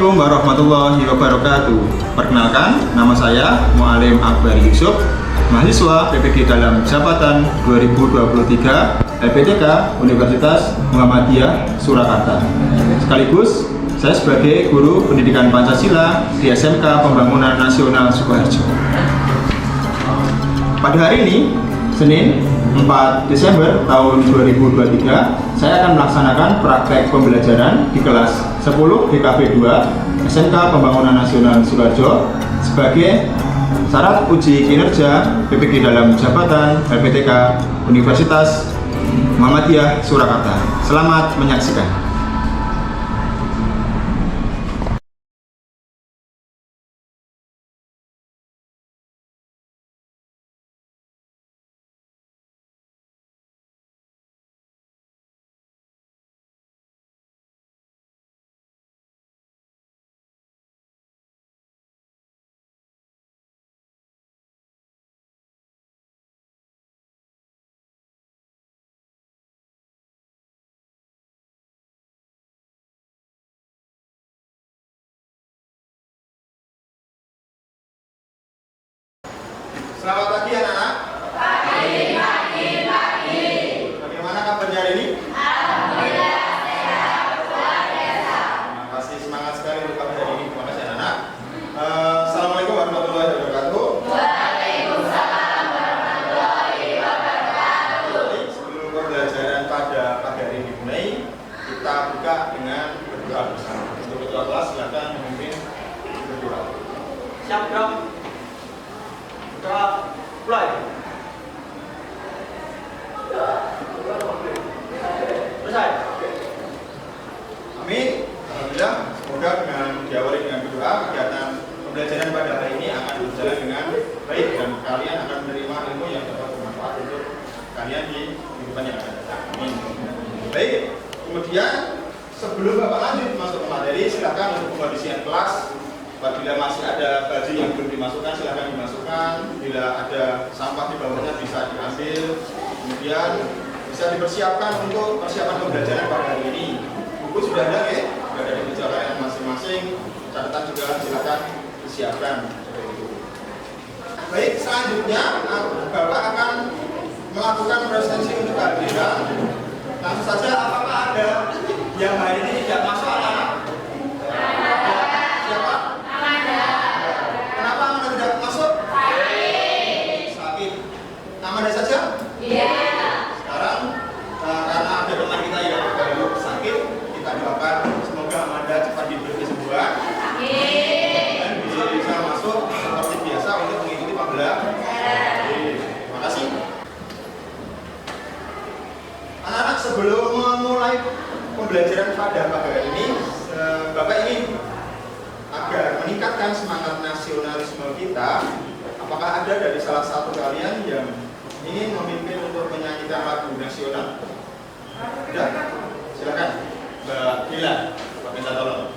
Assalamualaikum warahmatullahi wabarakatuh. Perkenalkan, nama saya Mu'alim Akbar Yusuf, mahasiswa PPG dalam jabatan 2023 LPTK Universitas Muhammadiyah Surakarta. Sekaligus, saya sebagai guru pendidikan Pancasila di SMK Pembangunan Nasional Sukoharjo. Pada hari ini, Senin 4 Desember tahun 2023, saya akan melaksanakan praktek pembelajaran di kelas 10 DKV 2 SMK Pembangunan Nasional Sukoharjo sebagai syarat uji kinerja PPG dalam jabatan LPTK Universitas Muhammadiyah Surakarta. Selamat menyaksikan. Selamat pagi anak-anak. Pagi. Bagaimana kabarnya hari ini? Alhamdulillah sehat, luar biasa. Terima kasih, semangat sekali untuk kabar hari ini. Terima kasih anak-anak. Assalamualaikum warahmatullahi wabarakatuh. Waalaikumsalam warahmatullahi wabarakatuh. Sebelum pembelajaran pada pagi hari ini dimulai, kita buka dengan berdoa bersama. Untuk ketua kelas silakan memimpin berdoa. Siap dong. Doa mulai. Selesai. Amin. Alhamdulillah. Semoga dengan diawali dengan berdoa, kegiatan pembelajaran pada hari ini akan berjalan dengan baik dan kalian akan menerima ilmu yang dapat bermanfaat untuk kalian di kehidupan yang akan datang. Amin. Baik. Kemudian sebelum Bapak lanjut masuk ke materi, silakan untuk pengisian kelas. Apabila masih ada baju yang belum dimasukkan, silakan dimasukkan. Bila ada sampah di bawahnya bisa diambil. Kemudian bisa dipersiapkan untuk persiapan pembelajaran pada hari ini. Buku sudah ada ya, sudah ada di meja kalian masing-masing. Catatan juga silakan disiapkan. Baik, selanjutnya Bapak akan melakukan presensi untuk kehadiran. Langsung saja, apakah ada yang hari ini tidak masuk anak-anak? Nama ada saja? Iya. Sekarang karena ada teman kita yang baru sakit, kita doakan semoga Amanda cepat diberi kesembuhan. Amin. Dan bisa masuk seperti biasa untuk mengikuti pembelajaran. Terima kasih. Anak-anak, sebelum memulai pembelajaran pada pagi hari ini, Bapak ingin agar meningkatkan semangat nasionalisme kita. Apakah ada dari salah satu kalian yang ingin memimpin untuk menyanyikan lagu nasional? Ada? Silakan, Mbak Dila. Pak minta tolong.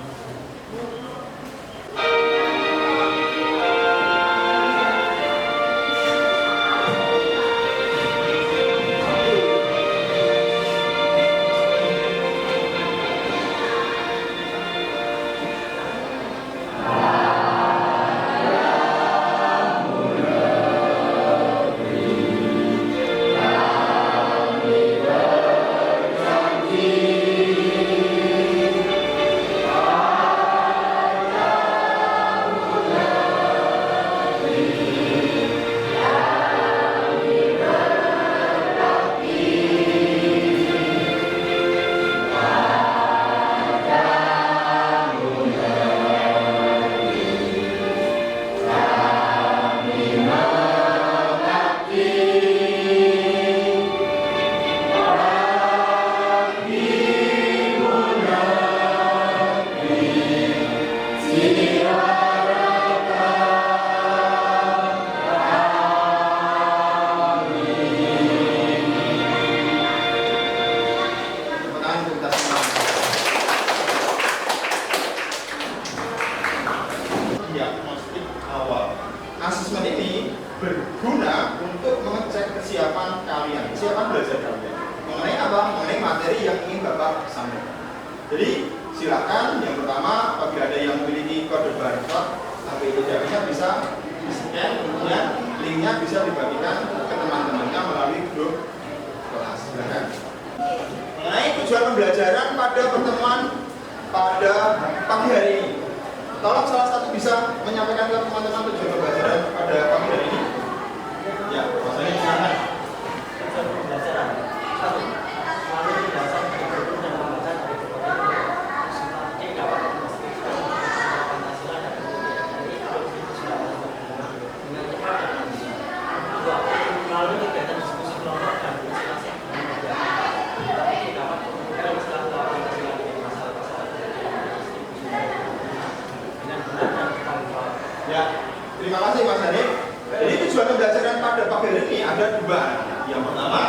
Asesmen ini berguna untuk mengecek kesiapan kalian, kesiapan belajar kalian mengenai apa? Mengenai materi yang ingin Bapak sampaikan. Jadi Silakan yang pertama, apabila ada yang memiliki kode barcode atau identitasnya bisa di-scan, kemudian linknya bisa dibagikan ke teman-temannya melalui grup kelas. Silakan. Mengenai tujuan pembelajaran pada pertemuan pada pagi hari ini, tolong salah satu bisa menyampaikan ke teman-teman tujuan pembelajaran pada pagi hari ini. Ya, Mas Ani silakan. Tujuan pembelajaran 1. Melalui penjelasan dari buku dan membaca dari berbagai sistematik dapat memastikan Pancasila dan NKRI atau dengan cepat dan ambisius. 2. Melalui kegiatan diskusi kelompok dan berdiskusi dengan media dapat menunjukkan istilah Pancasila dengan masalah-masalah dengan benar dan bertanggung. Ya, terima kasih Mas Ani. Jadi tujuan pembelajaran pada pagi hari ini ada dua. Yang pertama,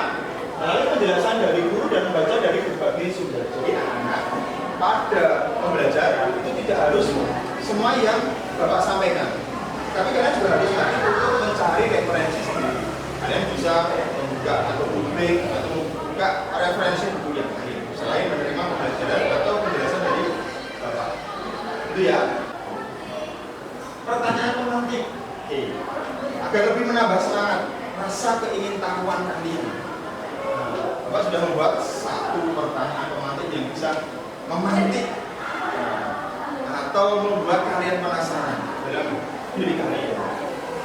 melalui penjelasan dari guru dan membaca dari berbagai sumber. Jadi anak-anak pada pembelajaran itu tidak harus semua yang Bapak sampaikan. Tapi kalian juga harus nanti untuk mencari referensi sendiri. Kalian bisa membuka atau googling atau membuka referensi buku yang lain selain menerima pembelajaran atau penjelasan dari Bapak. Itu ya. Pertanyaan pemantik. Agar lebih menambah semangat rasa keingintahuan kalian. Bapak sudah membuat satu pertanyaan pemantik yang bisa memantik atau membuat kalian penasaran dalam diri kalian.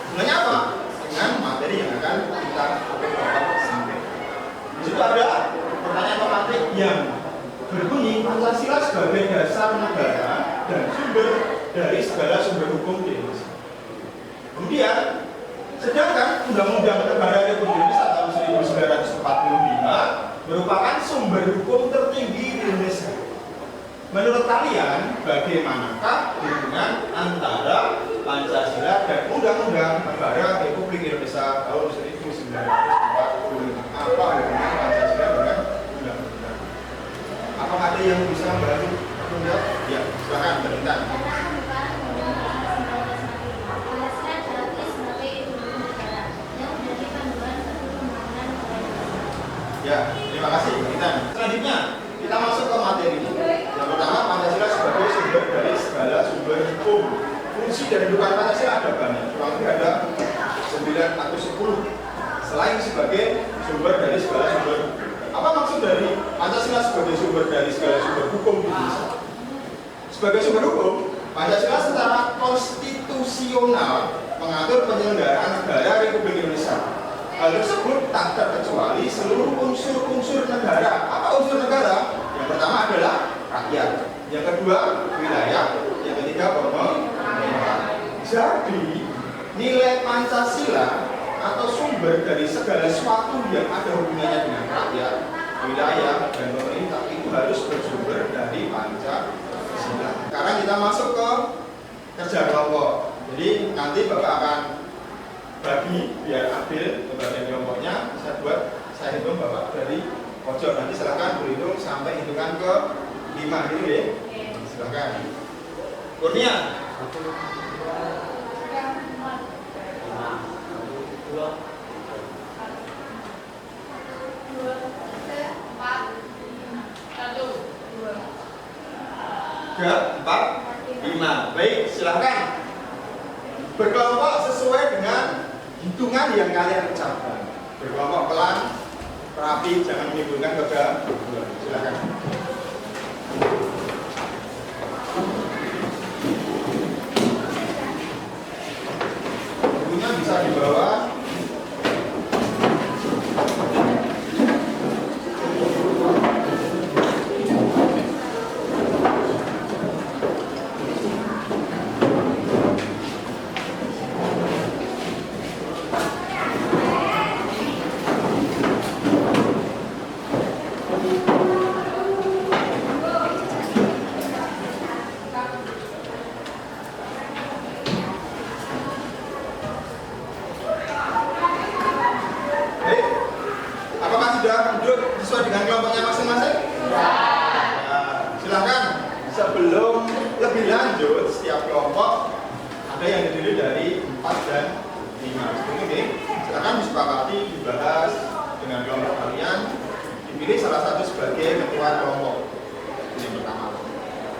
Sebenarnya apa? Dengan materi yang akan kita sampaikan. Di situ ada pertanyaan pemantik yang berbunyi Pancasila sebagai dasar negara dan sumber dari segala sumber hukum di Indonesia. Kemudian, sedangkan Undang-Undang Negara Republik Indonesia tahun 1945 merupakan sumber hukum tertinggi di Indonesia. Menurut kalian, bagaimanakah hubungan antara Pancasila dan Undang-Undang Negara Republik Indonesia tahun 1945? Apa hubungan Pancasila dengan Undang-Undang? Apakah ada yang bisa membantu? Ya, silakan berintang. Ya, terima kasih kita. Selanjutnya, kita masuk ke materi. Yang pertama, Pancasila sebagai sumber dari segala sumber hukum. Fungsi dari dukungan Pancasila ada banyak, kurang lebih ada 9 atau 10. Selain sebagai sumber dari segala sumber hukum. Apa maksud dari Pancasila sebagai sumber dari segala sumber hukum di Indonesia? Sebagai sumber hukum, Pancasila secara konstitusional mengatur penyelenggaraan negara Republik Indonesia. Hal tersebut tak terkecuali seluruh unsur-unsur negara. Apa unsur negara? Yang pertama adalah rakyat, yang kedua wilayah, yang ketiga pemerintah. Jadi nilai Pancasila atau sumber dari segala sesuatu yang ada hubungannya dengan rakyat, wilayah, dan pemerintah itu harus bersumber dari Pancasila. Sekarang kita masuk ke kerja kelompok. Jadi nanti Bapak akan bagi biar adil kebagian kelompoknya. Saya hitung Bapak dari pojok, nanti silakan berhitung sampai hitungan ke 5 gitu ya. Silakan. Kurnia. 3, 4, 5. Baik, silakan berkelompok sesuai dengan hitungan yang kalian ucapkan. Berkelompok pelan, rapi, jangan menimbulkan kegaduhan. Silakan. Bukunya bisa dibawa.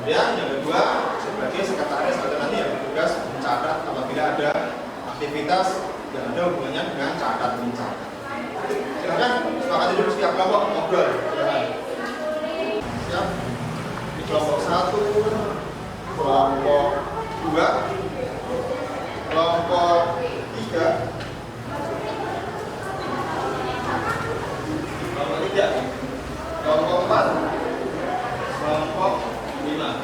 Kemudian yang kedua sebagai sekretaris atau nanti yang bertugas mencatat apabila ada aktivitas yang ada hubungannya dengan catat mencatat. Silakan sepakati dulu setiap kelompok ngobrol. Silakan. Siap. Di kelompok 1, kelompok 2, kelompok 3, kelompok 3, kelompok 4, kelompok 5.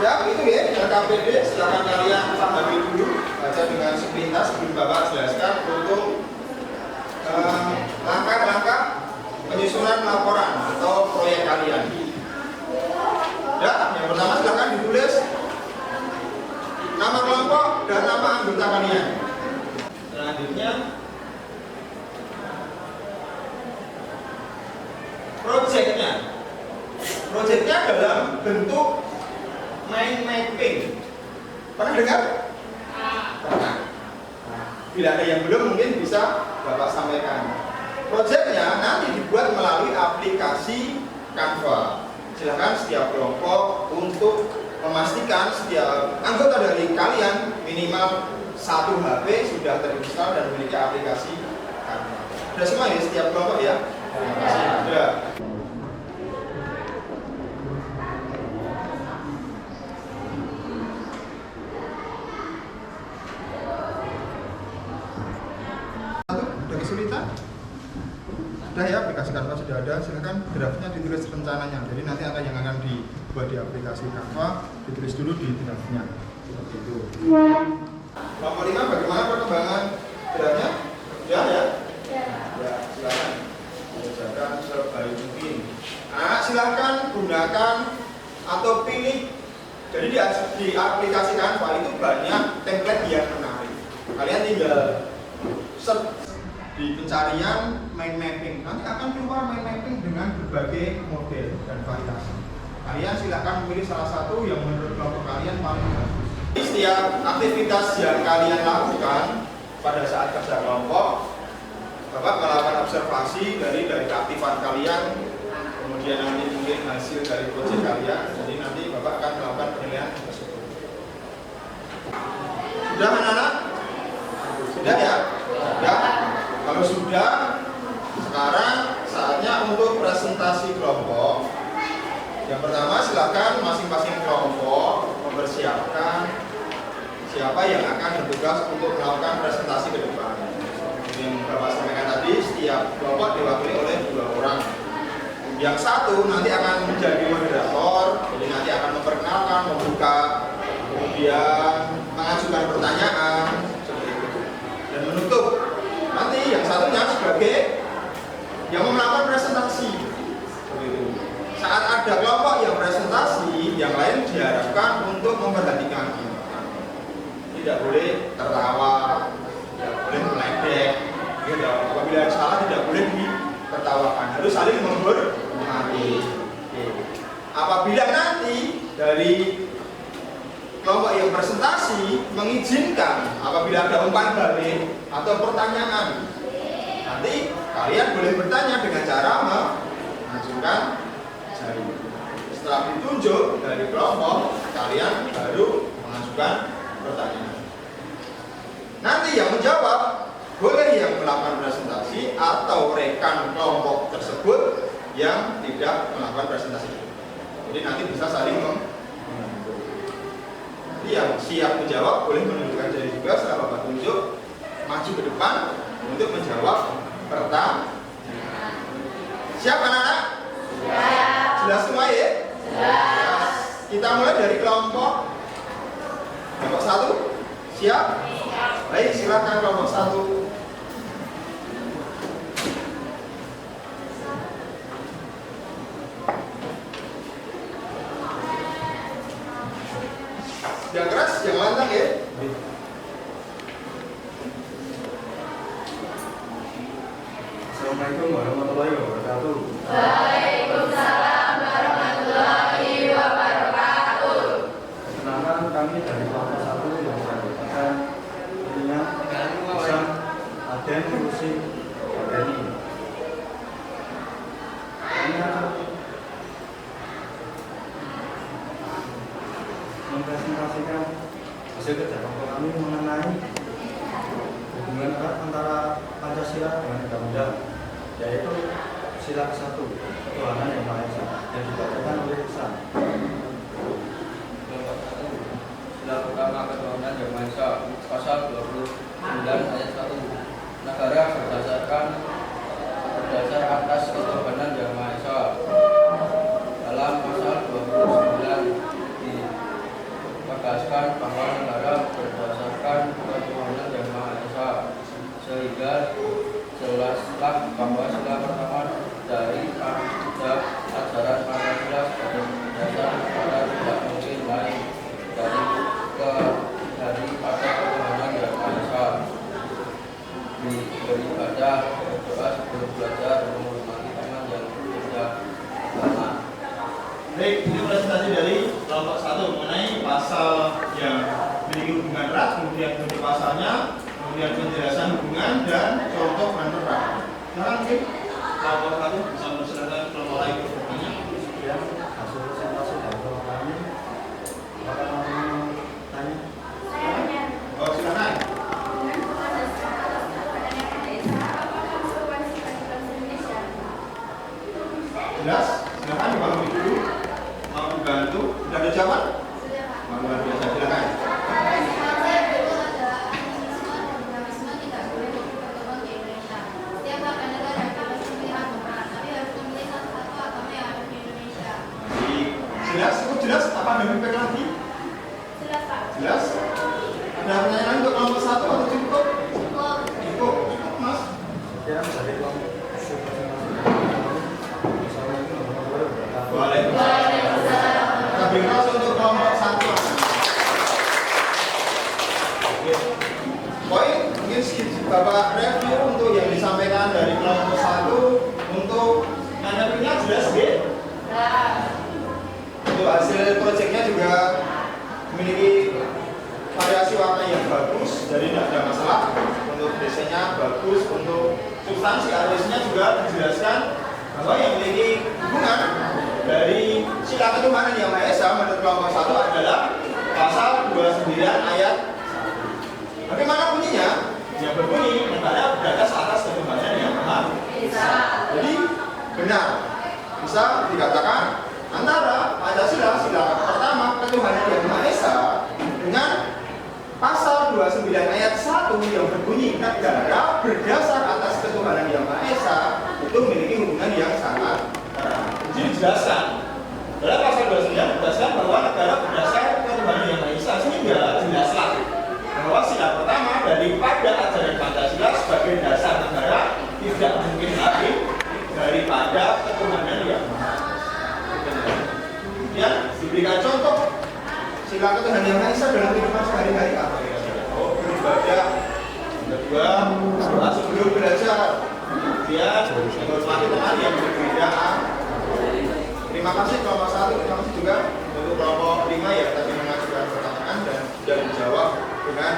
Siap, itu ya, KPD silakan kalian pahami dulu, baca dengan sepintas sebelum Bapak jelaskan untuk langkah-langkah penyusunan laporan atau proyek kalian. Ya, yang pertama silakan ditulis nama kelompok dan nama anggota kalian. Selanjutnya proyeknya dalam bentuk mind mapping. Pernah dengar? Pernah. Bila ada yang belum mungkin bisa Bapak sampaikan. Proyeknya nanti dibuat melalui aplikasi Canva. Silakan setiap kelompok untuk memastikan setiap anggota dari kalian minimal 1 HP sudah terinstall dan memiliki aplikasi Canva. Sudah semua ya setiap kelompok ya? Terima kasih. Sudah. Kesulitan? Sudah ya, aplikasi Canva sudah ada. Silakan draftnya ditulis rencananya. Jadi nanti yang akan dibuat di aplikasi Canva ditulis dulu di draftnya. Seperti itu. Kelompok 5 bagaimana perkembangan draftnya? Sudah ya? Ya, silakan. Kerjakan sebaik mungkin. Nah, silakan gunakan atau pilih. Jadi di aplikasi Canva itu banyak template yang menarik. Kalian tinggal search di pencarian mind mapping, nanti akan keluar mind mapping dengan berbagai model dan variasi. Kalian silakan memilih salah satu yang menurut kelompok kalian paling bagus. Setiap aktivitas yang kalian lakukan pada saat kerja kelompok, Bapak melakukan observasi dari keaktifan kalian, kemudian nanti mungkin hasil dari proyek kalian. Jadi nanti Bapak akan melakukan penilaian tersebut. Sudah anak-anak? Sudah ya? Ya. Kalau sudah, sekarang saatnya untuk presentasi kelompok. Yang pertama silakan masing-masing kelompok mempersiapkan siapa yang akan bertugas untuk melakukan presentasi ke depan. Yang Bapak sampaikan tadi, setiap kelompok diwakili oleh 2 orang. Yang satu nanti akan menjadi moderator, jadi nanti akan memperkenalkan, membuka, kemudian mengajukan pertanyaan, seperti itu, dan menutup. Nanti yang satunya sebagai yang melakukan presentasi. Saat ada kelompok yang presentasi, yang lain diharapkan untuk memperhatikan. Tidak boleh tertawa, tidak boleh meledek. Apabila salah tidak boleh ditertawakan, harus saling menghormati. Apabila nanti dari kelompok yang presentasi mengizinkan apabila ada umpan balik atau pertanyaan, nanti kalian boleh bertanya dengan cara mengajukan jari. Setelah ditunjuk dari kelompok, kalian baru mengajukan pertanyaan. Nanti yang menjawab boleh yang melakukan presentasi atau rekan kelompok tersebut yang tidak melakukan presentasi. Jadi nanti bisa saling membantu. Yang siap menjawab boleh menunjukkan jari juga setelah Bapak tunjuk, maju ke depan untuk menjawab pertanyaan. Siap anak-anak? Siap. Jelas semua ya? Jelas. Kita mulai dari kelompok 1. Siap? Siap. Baik, silakan kelompok 1. Yang keras, yang lantang ya. Assalamualaikum warahmatullahi wabarakatuh. Waalaikumsalam warahmatullahi wabarakatuh. Perkenalkan, kami dari kelompok 1 yang merupakan tentunya Hasan, Aden, Rusi, Adeni. hasil kerja kelompok kami mengenai hubungan erat antara Pancasila dengan undang-undang, yaitu sila ke-1 ketuhanan yang Maha Esa yang dibacakan oleh Ihsan. Kelompok 1. Sila pertama ketuhanan yang Maha Esa, pasal 29 ayat 1. Negara berdasar atas ketuhanan yang Maha Esa. Dalam pasal 29 ditegaskan bahwa negara berdasarkan ketuhanan yang Maha Esa, sehingga jelaslah bahwa sila pertama dari ajaran Pancasila sebagai dasar negara tidak mungkin lain daripada ketuhanan yang Maha Esa. Beribadah, berdoa sebelum belajar, menghormati teman yang berbeda agama. Baik, ini presentasi dari kelompok 1 mengenai pasal yang memiliki hubungan erat, kemudian kunci pasalnya, kemudian penjelasan hubungan dan contoh penerang. Sekarang mungkin kelompok 1 bisa mempersilakan kelompok lain untuk bertanya. Ya, hasil presentasi dari kelompok kami. Apakah mau tanya? Oh, silakan. Jelas? Silakan Pak Budi dulu. Mau dibantu? Sudah ada jawaban? Mau luar biasa, silakan. Jelas? Cukup jelas? Apa ada feedback lagi? Jelas, Pak. Jelas? Ada pertanyaan untuk kelompok 1 atau cukup? Cukup, Mas. Ya, dari kelompok Waalaikumsalam. Kabin Ras untuk kelompok 1. Poin mungkin sedikit Bapak review untuk yang disampaikan dari kelompok 1 untuk menanggapinya jelas ya? Untuk hasil proyeknya juga memiliki variasi warna yang bagus, jadi tidak ada masalah. Untuk desainnya bagus, untuk substansi alisnya juga dijelaskan bahwa yang memiliki hubungan dari sila ketuhanan yang Maha Esa menurut kelompok 1 adalah pasal 29 ayat 1. Bagaimana bunyinya? Yang berbunyi negara berdasar atas ketuhanan yang Maha Esa. Jadi benar bisa dikatakan antara Pancasila sila pertama ketuhanan yang Maha Esa dengan pasal 29 ayat 1 yang berbunyi negara berdasar atas ketuhanan yang Maha Esa itu memiliki hubungan yang sangat erat. Jadi dijelaskan dalam pasal 29 dijelaskan bahwa negara berdasar ketuhanan yang Maha Esa, sehingga jelaslah bahwa sila pertama daripada ajaran Pancasila sebagai dasar negara tidak mungkin lagi daripada ketuhanan yang Maha Esa. Kemudian diberikan contoh sila ketuhanan yang Maha Esa dalam kehidupan sehari-hari apa kira-kira? Oh, beribadah. Kedua, doa sebelum belajar. Kemudian menghormati teman yang berbeda. Terima kasih kelompok 1, terima kasih juga untuk kelompok 5 yang tadi mengajukan pertanyaan dan sudah dijawab dengan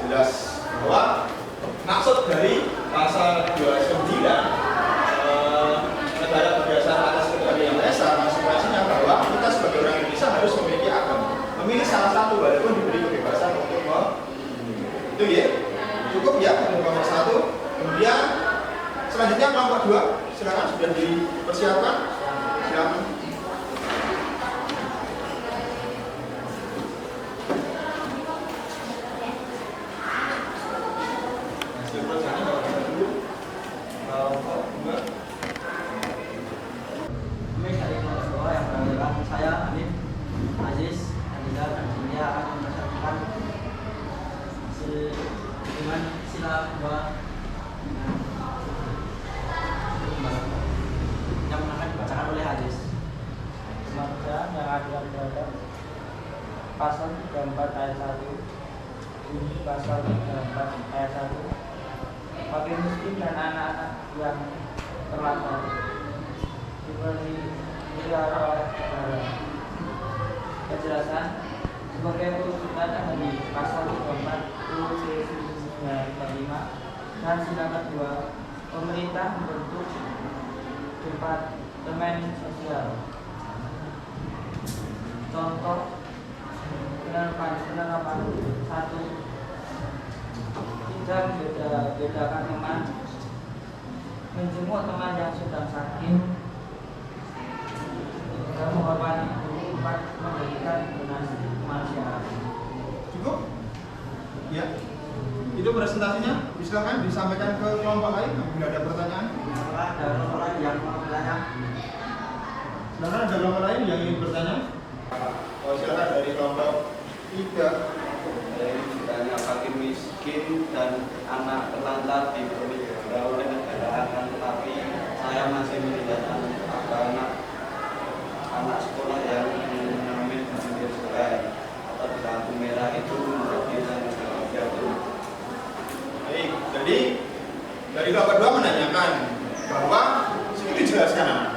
jelas bahwa maksud dari pasal 29 negara berdasar atas ketuhanan yang Maha Esa, konsekuensinya bahwa kita sebagai orang Indonesia harus memiliki agama, memilih salah satu walaupun diberi kebebasan untuk memilih. Itu ya, cukup ya untuk kelompok 1. Kemudian selanjutnya kelompok 2, silakan sudah dipersiapkan, silakan. Hasil prosesnya bapak dulu. Kelompok 2. Kami dari kelompok 2 yang beranggotakan saya, Amin, Aziz, Andika, dan Julia akan mempersiapkan hubungan sila 2 yang akan dibacakan oleh Aziz. Kemanusiaan yang adil dan beradab. Pasal 34 ayat 1. Bunyi pasal 34 ayat 1. Bagi miskin dan anak-anak yang terlantar diberi pelihara oleh negara. Penjelasan sebagai urutan dari pasal 34 UUD 1945 dan sila kedua, pemerintah membentuk Departemen Sosial. Contoh penerapan satu tidak bedakan teman, menjenguk teman yang sedang sakit, dan menghormati guru, 4 memberikan donasi kemanusiaan. Cukup? Ya. Itu presentasinya. Silakan disampaikan ke kelompok lain apabila ada pertanyaan. Ada kelompok lain yang mau bertanya? Silakan, ada kelompok lain yang ingin bertanya? Oh, silakan dari kelompok 3. Dari ceritanya fakir miskin dan anak terlantar dipelihara oleh negara, akan tetapi saya masih melihat anak sekolah yang mengamen di pinggir sungai atau di lampu merah itu menjadi tanggung jawab jatuh. Baik, jadi dari kelompok 2 menanyakan bahwa itu dijelaskan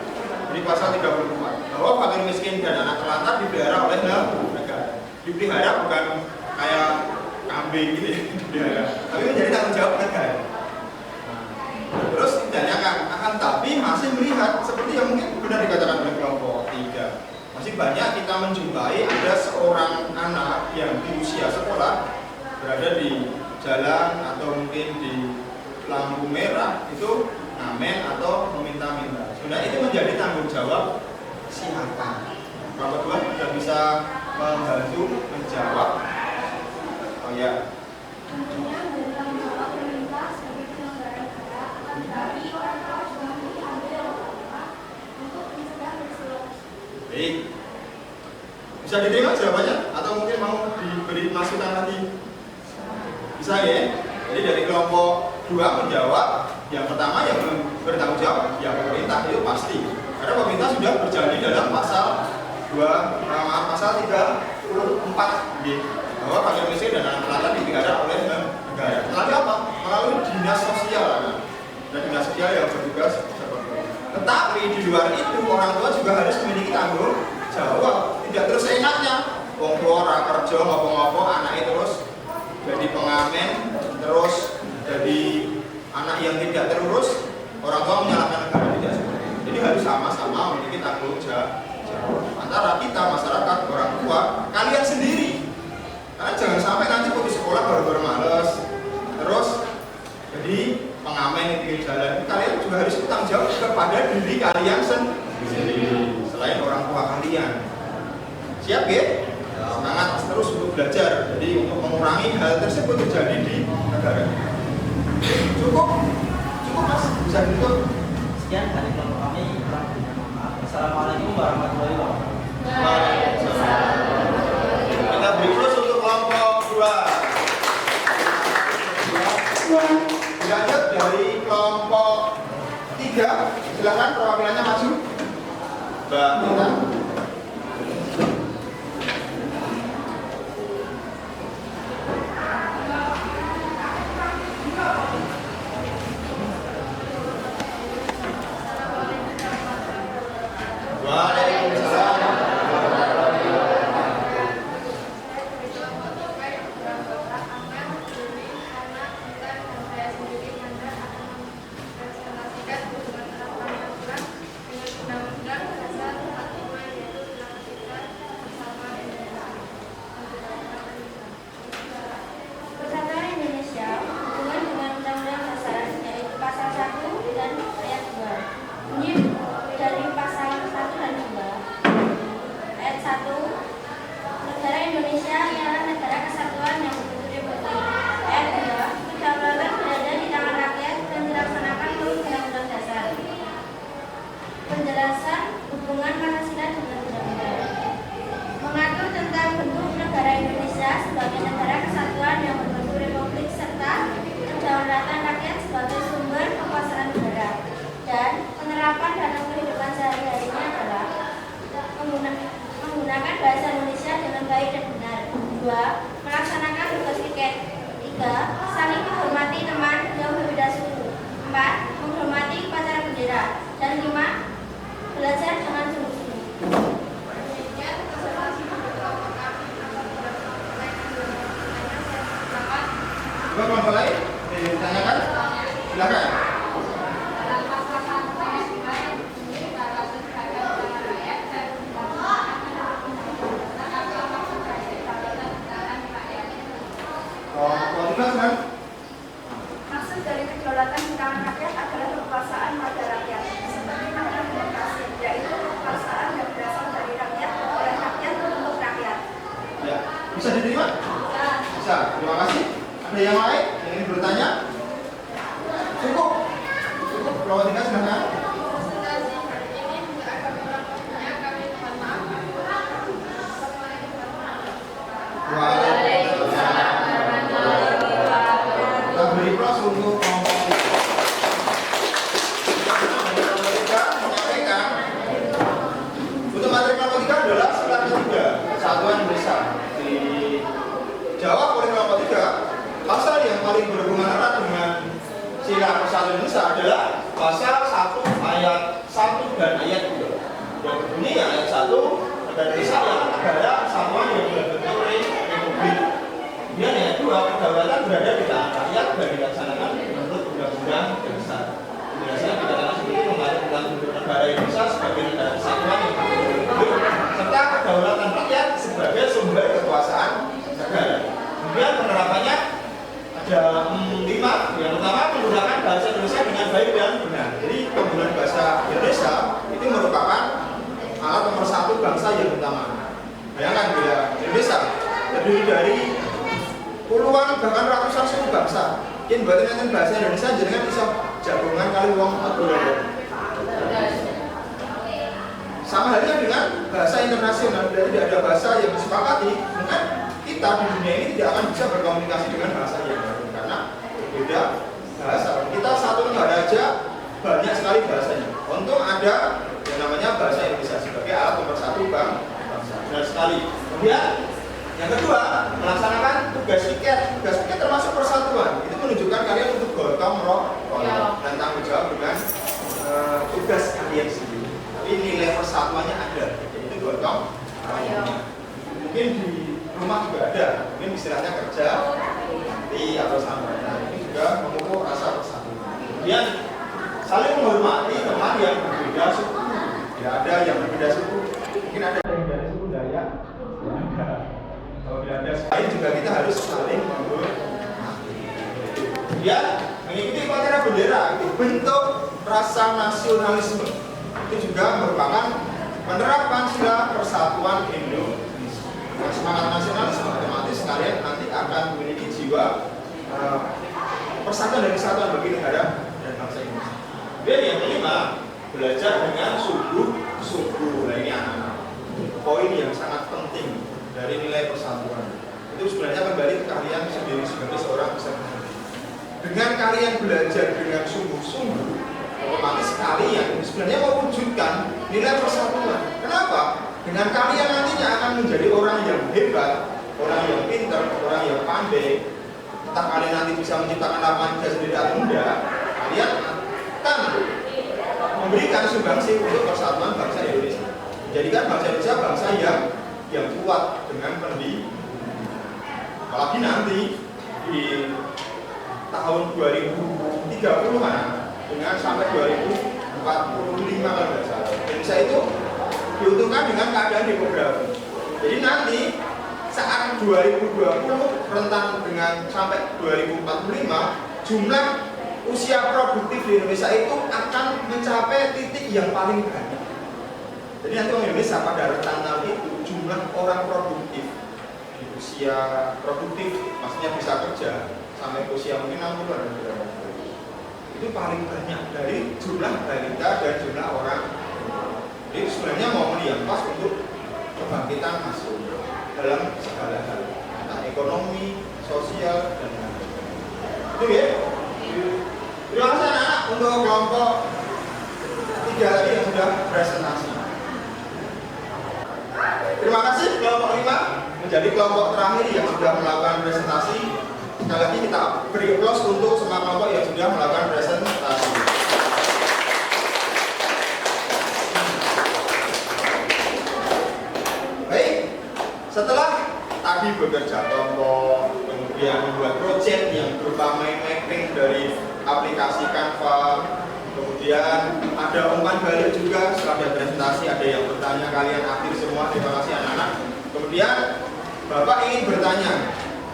di pasal 34 bahwa fakir miskin dan anak terlantar dipelihara oleh negara. Dipelihara bukan kayak kambing gitu ya, dipelihara, tapi menjadi tanggung jawab negara. Terus ditanyakan, akan tapi masih melihat seperti yang mungkin benar dikatakan oleh kelompok 3. Masih banyak kita menjumpai ada seorang anak yang di usia sekolah berada di jalan atau mungkin di lampu merah itu ngamen atau meminta-minta. Sebenarnya itu menjadi tanggung jawab siapa? Kelompok 2 sudah bisa membantu menjawab. Oh ya. Tentunya dari tanggung jawab pemerintah sebagai penyelenggara negara, tapi orang tua juga memiliki andil yang utama untuk mencegah peristiwa. Baik. Bisa diterima jawabannya atau mungkin mau diberi masukan lagi? Bisa ya? Jadi dari kelompok 2 menjawab yang pertama yang bertanggung jawab ya pemerintah, itu pasti. Karena pemerintah sudah berjanji dalam pasal 34 bahwa fakir miskin dan anak terlantar dipelihara oleh negara. Melalui apa? Melalui dinas sosial dan dinas sosial yang bertugas seperti itu. Tetapi di luar itu orang tua juga harus memiliki tanggung jawab. Tidak terus enaknya wong tua ora kerja ngopo-ngopo anaknya terus jadi pengamen, terus jadi anak yang tidak terurus, orang tua menyalahkan negara, tidak seperti itu. Jadi harus sama-sama memiliki tanggung jawab antara kita masyarakat, orang tua, kalian sendiri. Karena jangan sampai nanti putus sekolah baru males, terus jadi pengamen di pinggir jalan. Kalian juga harus bertanggung jawab kepada diri kalian sendiri, selain orang tua kalian. Siap ya? Semangat terus untuk belajar. Jadi untuk mengurangi hal tersebut terjadi di negara. Cukup mas, bisa ditutup. Sekian dari kelompok kami. Assalamualaikum warahmatullahi wabarakatuh. Kita beri plus untuk kelompok 2. Dilanjut dari kelompok 3. Silakan perwakilannya maju. Mbak Nita. Waalaikumsalam. Persatuan Indonesia hubungan dengan Undang-Undang Dasar yaitu pasal 1 dan ayat 2. Bunyi dari pasal 1 dan 2. Ayat 1. Negara Indonesia ialah negara kesatuan yang berbentuk republik. Ayat 2. Kedaulatan berada di tangan rakyat dan dilaksanakan menurut Undang-Undang Dasar. Penjelasan hubungan Pancasila dengan undang-undang mengatur tentang bentuk negara Indonesia sebagai negara kesatuan yang berbentuk republik serta kedaulatan rakyat sebagai sumber kekuasaan negara, dan penerapan dalam kehidupan sehari-harinya adalah menggunakan bahasa Indonesia dengan baik dan benar. 2. Melaksanakan tugas piket. 3. Saling menghormati teman yang berbeda suku. 4. Menghormati upacara bendera. Dan 5. Belajar dengan sungguh-sungguh. Coba kelompok lain ditanyakan, silakan. kan? Maksud dari kedaulatan di tangan rakyat adalah kekuasaan pada rakyat, seperti makna demokrasi, yaitu kekuasaan yang berasal dari rakyat, oleh rakyat, untuk rakyat. Ya, bisa diterima? Bisa. Terima kasih. Ada yang lain yang ingin bertanya? Cukup. Cukup. Kelompok 3 silakan. Kita beri plus untuk kelompok 3. Menyampaikan untuk materi kelompok 3 adalah sila ketiga Persatuan Indonesia. Dijawab oleh kelompok 3, pasal yang paling berhubungan erat dengan sila Persatuan Indonesia adalah pasal 1 ayat 1 dan ayat 2 yang berbunyi ayat 1 negara Indonesia adalah negara kesatuan yang berbentuk republik. Kemudian ayat 2, kedaulatan berada di tangan rakyat dan dilaksanakan menurut undang-undang dasar. Penjelasannya dikatakan seperti mengatur negara Indonesia sebagai negara kesatuan yang berbentuk republik serta kedaulatan rakyat sebagai sumber kekuasaan negara. Kemudian penerapannya ada 5. Yang pertama, menggunakan bahasa Indonesia dengan baik dan benar. Jadi penggunaan bahasa Indonesia itu merupakan alat nomor 1 bangsa yang utama. Bayangkan bila Indonesia terdiri dari puluhan bahkan ratusan suku bangsa. Mungkin buat nanti bahasa Indonesia jenengan bisa jagongan kali wong atau sama halnya dengan bahasa internasional. Bila tidak ada bahasa yang disepakati, maka kita di dunia ini tidak akan bisa berkomunikasi dengan bahasa yang baru karena berbeda bahasa. Kita satu negara aja banyak sekali bahasanya. Untung ada yang namanya bahasa Indonesia sebagai alat nomor 1 bangsa. Benar sekali. Kemudian yang kedua, melaksanakan tugas piket. Tugas piket termasuk persatuan. Itu menunjukkan kalian untuk gotong royong dan tanggung jawab dengan tugas kalian sendiri. Tapi nilai persatuannya ada. Jadi itu gotong royong. Mungkin di rumah juga ada. Mungkin istilahnya kerja atau sambaran. Ini juga memupuk rasa persatuan. Kemudian saling menghormati teman yang berbeda suku. Tidak ada yang berbeda suku. Mungkin ada yang dari suku Dayak. Kalau tidak ada lain juga kita harus saling menghormati. Kemudian mengikuti upacara bendera itu bentuk rasa nasionalisme. Itu juga merupakan penerapan sila persatuan Indonesia. Semangat nasionalisme otomatis kalian nanti akan memiliki jiwa persatuan dan kesatuan bagi negara dan bangsa Indonesia. Dan yang kelima, belajar dengan sungguh-sungguh. Nah ini anak-anak, poin yang sangat penting dari nilai persatuan. Itu sebenarnya kembali ke kalian sendiri sebagai seorang peserta. Dengan kalian belajar dengan sungguh-sungguh, otomatis kalian sebenarnya mewujudkan nilai persatuan. Kenapa? Dengan kalian nantinya akan menjadi orang yang hebat, orang yang pintar, orang yang pandai. Entah kalian nanti bisa menciptakan lapangan kerja sendiri atau enggak, kalian akan memberikan sumbangsi untuk persatuan bangsa Indonesia. Menjadikan bangsa Indonesia bangsa yang kuat dengan pendidikan. Apalagi nanti di tahun 2030-an dengan sampai 2045 kalau tidak salah. Indonesia itu diuntungkan dengan keadaan demografi. Jadi nanti saat 2020 rentang dengan sampai 2045 jumlah usia produktif di Indonesia itu akan mencapai titik yang paling banyak. Jadi nanti orang Indonesia pada rentang tahun itu jumlah orang produktif di usia produktif, maksudnya bisa kerja sampai usia mungkin 60 dan berapa. Itu paling banyak dari jumlah balita dan jumlah orang. Jadi sebenarnya momen yang pas untuk kebangkitan nasional dalam segala hal, entah ekonomi, sosial, dan lain-lain. Itu ya. Terima kasih anak-anak untuk kelompok 3 tadi yang sudah presentasi. Terima kasih kelompok 5 menjadi kelompok terakhir yang sudah melakukan presentasi. Sekali lagi kita beri aplaus untuk semua kelompok yang sudah melakukan presentasi. Baik, setelah tadi bekerja kelompok, kemudian membuat proyek yang berupa mind mapping dari aplikasi Canva, kemudian ada umpan balik juga setelah ada presentasi, ada yang bertanya, kalian aktif semua, terima kasih anak-anak. Kemudian Bapak ingin bertanya,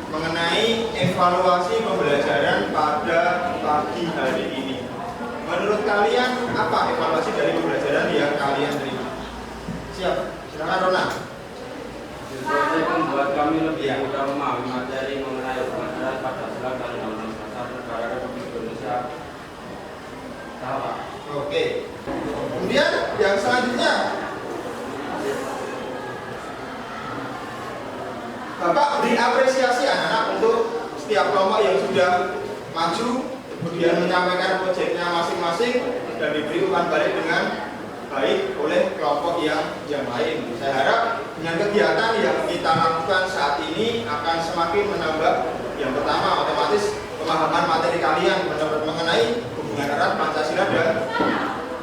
mengenai evaluasi pembelajaran pada pagi hari ini. Menurut kalian apa evaluasi dari pembelajaran yang kalian terima? Siap, silakan Rona. Proses membuat kami lebih mudah memahami materi mengenai pembelajaran Pancasila dan Undang-Undang Dasar Negara Republik Indonesia. Tahu? Oke. Kemudian yang selanjutnya, Bapak beri apresiasi anak-anak untuk setiap kelompok yang sudah maju, kemudian menyampaikan proyeknya masing-masing dan diberi umpan balik dengan baik oleh kelompok yang lain. Saya harap dengan kegiatan yang kita lakukan saat ini akan semakin menambah, yang pertama otomatis pemahaman materi kalian mengenai hubungan erat Pancasila dan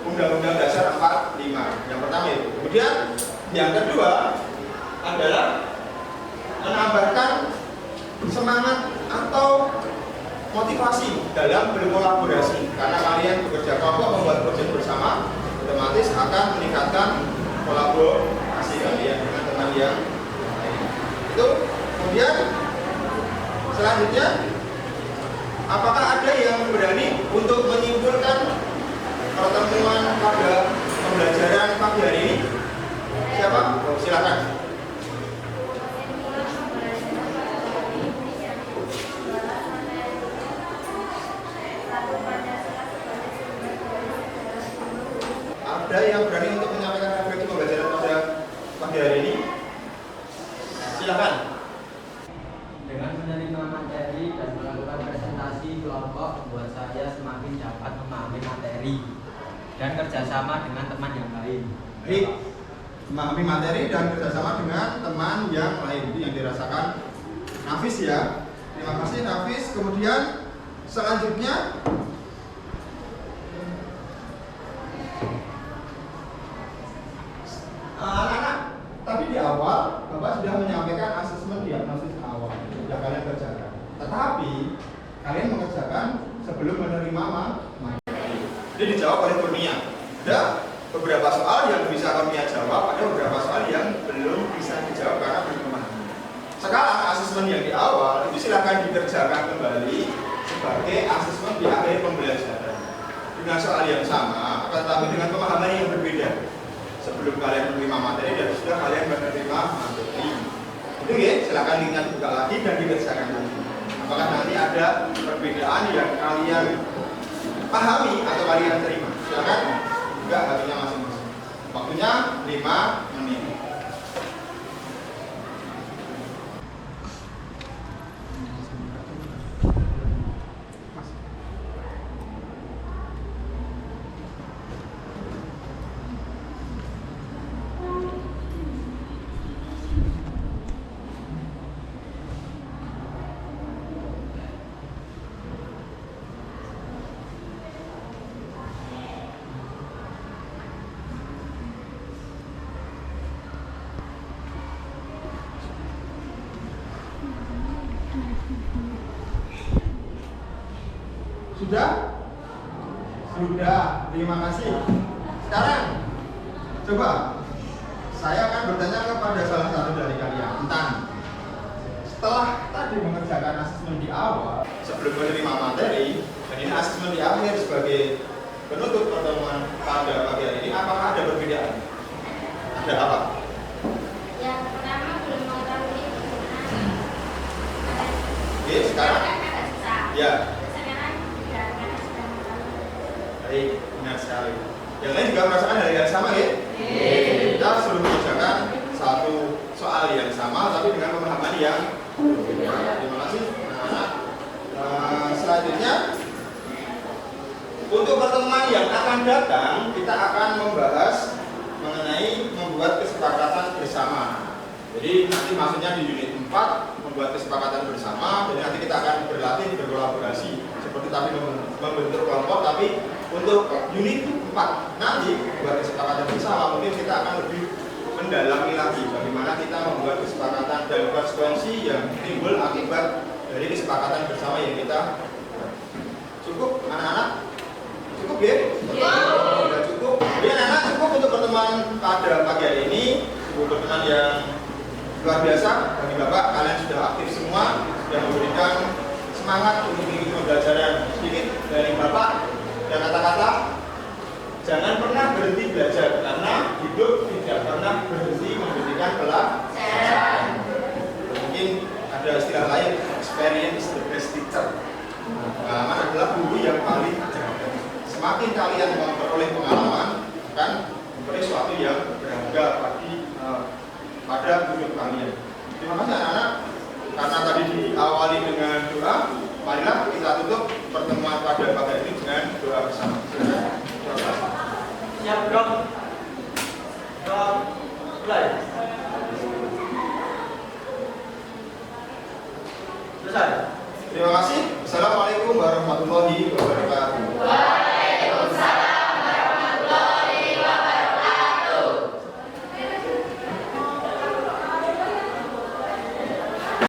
Undang-Undang Dasar 45. Yang pertama itu. Kemudian yang kedua adalah menambahkan semangat atau motivasi dalam berkolaborasi, karena kalian bekerja kelompok membuat proyek bersama otomatis akan meningkatkan kolaborasi kalian dengan teman yang lain. Itu. Kemudian selanjutnya, apakah ada yang berani untuk menyimpulkan pertemuan pada pembelajaran pagi hari ini? Siapa? Oh, silakan. Ada yang berani untuk menyampaikan refleksi pembelajaran pada pagi hari ini? Silakan. Dengan menerima materi dan melakukan presentasi kelompok membuat saya semakin dapat memahami materi dan kerjasama dengan teman yang lain. Baik, memahami materi dan kerjasama dengan teman yang lain, itu yang dirasakan Nafis ya. Terima kasih Nafis. Kemudian selanjutnya, anak-anak, tadi di awal Bapak sudah menyampaikan asesmen diagnosis awal, sudah kalian kerjakan. Tetapi kalian mengerjakan sebelum menerima materi. Jadi dijawab oleh Kurnia. Ada beberapa soal yang bisa Kurnia jawab, ada beberapa soal yang belum bisa dijawab karena belum memahami. Sekarang asesmen yang di awal itu silakan dikerjakan kembali sebagai asesmen di akhir pembelajaran dengan soal yang sama, tetapi dengan pemahaman yang berbeda. Sebelum kalian menerima materi dan sudah kalian menerima materi. Itu ya, silakan linknya dibuka lagi dan dikerjakan lagi. Apakah nanti ada perbedaan yang kalian pahami atau kalian terima? Silakan buka hatinya masing-masing. Waktunya 5 menit. Sudah? Sudah, terima kasih. Sekarang, coba saya akan bertanya kepada salah satu dari kalian tentang setelah tadi mengerjakan asesmen di awal sebelum menerima materi, dan ini asesmen di akhir sebagai penutup pertemuan pada pagi hari ini, apakah ada perbedaan? Ada apa? Yang pertama belum mengetahui bagaimana. Oke, sekarang? Agak susah. Ya. Sekarang tidak akan sudah mengetahui. Baik, benar sekali. Yang lain juga merasakan hal yang sama ya? Kita sudah mengerjakan satu soal yang sama tapi dengan pemahaman yang berbeda. Terima kasih. Selanjutnya, untuk pertemuan yang akan datang kita akan membahas mengenai membuat kesepakatan bersama. Jadi nanti maksudnya di unit 4 membuat kesepakatan bersama. Jadi nanti kita akan berlatih berkolaborasi seperti tadi membentuk kelompok, tapi untuk unit 4 nanti buat kesepakatan bersama mungkin kita akan lebih mendalami lagi bagaimana kita membuat kesepakatan dan konsekuensi yang timbul akibat dari kesepakatan bersama yang kita cukup anak-anak. Cukup ya? Sudah cukup. Jadi anak-anak cukup untuk pertemuan pada pagi hari ini. Sebuah pertemuan yang luar biasa bagi Bapak. Kalian sudah aktif semua, sudah semangat untuk mengikuti pembelajaran. Sedikit dari Bapak dan kata-kata, jangan pernah berhenti belajar karena hidup tidak pernah berhenti memberikan pelajaran. Mungkin ada istilah lain, experience is the best teacher. Pengalaman adalah guru yang paling berharga. Semakin kalian memperoleh pengalaman, akan memberi sesuatu yang berharga pada hidup kalian. Terima kasih anak-anak. Karena tadi diawali dengan doa, marilah kita tutup pertemuan pada pagi ini dengan doa bersama. Siap, Bro. Doa mulai. Selesai. Terima kasih. Assalamualaikum warahmatullahi wabarakatuh.